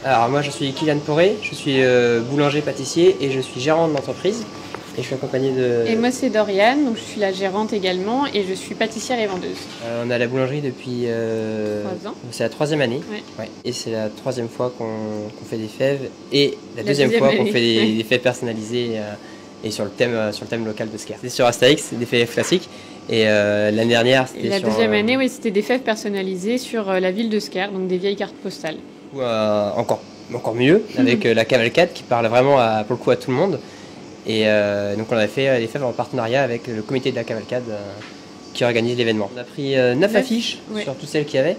Alors moi je suis Kylian Poré, je suis boulanger-pâtissier et je suis gérant de l'entreprise et je suis accompagné de... Et moi c'est Doriane, donc je suis la gérante également et je suis pâtissière et vendeuse. On a la boulangerie depuis 3 ans. C'est la 3e année. Ouais. Ouais. Et c'est la 3e fois qu'on fait des fèves et la 2e fois qu'on fait des fèves personnalisées et sur le thème local de Sker. C'était sur Astérix, des fèves classiques. Et l'année dernière, c'était la sur... La 2e année, oui, c'était des fèves personnalisées sur la ville de Sker, donc des vieilles cartes postales. Encore mieux, avec la cavalcade qui parle vraiment pour le coup à tout le monde. Et donc on avait fait les fèves en partenariat avec le comité de la cavalcade qui organise l'événement. On a pris 9 affiches sur toutes celles qu'il y avait.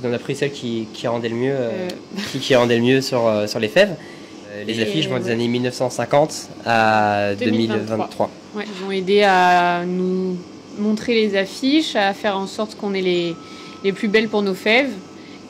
On a pris celles qui rendaient le mieux, qui rendaient le mieux sur les fèves. Les affiches vont des années 1950 à 2023. Ouais, ils ont aidé à nous montrer les affiches, à faire en sorte qu'on ait les plus belles pour nos fèves.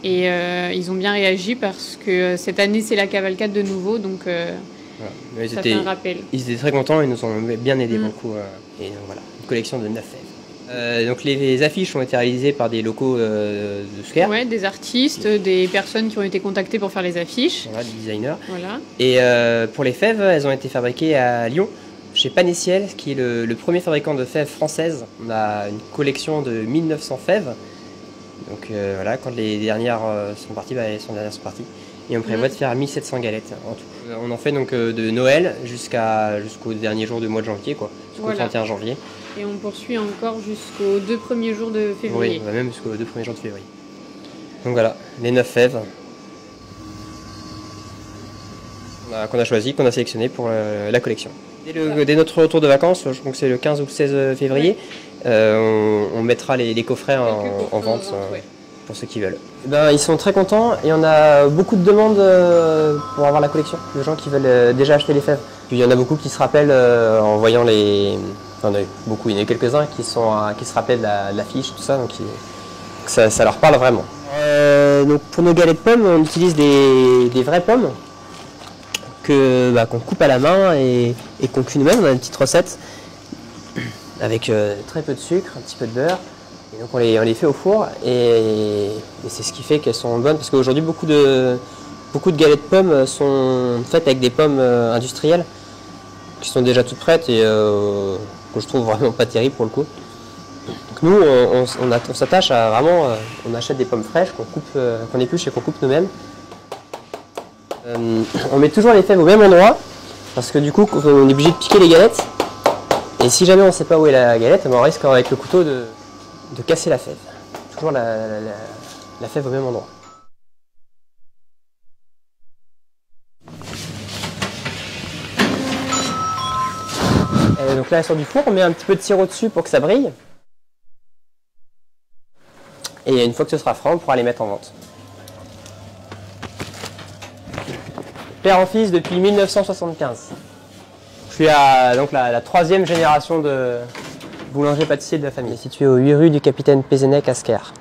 Et ils ont bien réagi parce que cette année c'est la cavalcade de nouveau, donc voilà. Ça fait un rappel. Ils étaient très contents, ils nous ont bien aidés beaucoup. Et donc voilà, une collection de 9 fèves. Donc les affiches ont été réalisées par des locaux de Sker. Ouais, des artistes, des personnes qui ont été contactées pour faire les affiches. Voilà, des designers. Voilà. Et pour les fèves, elles ont été fabriquées à Lyon, chez Panessiel, qui est le premier fabricant de fèves françaises. On a une collection de 1900 fêves. Donc voilà, quand les dernières sont parties, les dernières sont parties. Et on prévoit de faire 1700 galettes en tout. On en fait donc de Noël jusqu'au dernier jour du mois de janvier, jusqu'au 31 janvier. Et on poursuit encore jusqu'aux 2 premiers jours de février. Oui, même jusqu'aux 2 premiers jours de février. Donc voilà, les 9 fèves qu'on a choisi, qu'on a sélectionné pour la collection. Dès notre retour de vacances, je crois que c'est le 15 ou le 16 février, on mettra les coffrets en vente pour ceux qui veulent. Ils sont très contents et on a beaucoup de demandes pour avoir la collection, de gens qui veulent déjà acheter les fèves. Puis il y en a beaucoup qui se rappellent en voyant les... Enfin, il y en a eu quelques-uns qui se rappellent l'affiche, tout ça, donc ça leur parle vraiment. Donc pour nos galettes de pommes, on utilise des vraies pommes qu'on coupe à la main et qu'on cuit nous-mêmes. On a une petite recette avec très peu de sucre, un petit peu de beurre. Et donc on les fait au four et c'est ce qui fait qu'elles sont bonnes parce qu'aujourd'hui beaucoup de galettes de pommes sont faites avec des pommes industrielles qui sont déjà toutes prêtes et que je trouve vraiment pas terrible pour le coup. Donc nous on s'attache à vraiment, on achète des pommes fraîches qu'on épluche et qu'on coupe nous-mêmes. On met toujours les fèves au même endroit parce que du coup on est obligé de piquer les galettes et si jamais on ne sait pas où est la galette, on risque avec le couteau de casser la fève. Toujours la fève au même endroit. Et donc là elle sort du four, on met un petit peu de sirop dessus pour que ça brille. Et une fois que ce sera franc, on pourra les mettre en vente. Père en fils depuis 1975. Je suis donc la 3e génération de boulanger-pâtissier de la famille. Situé aux 8 rues du Capitaine Pézenec à Sker.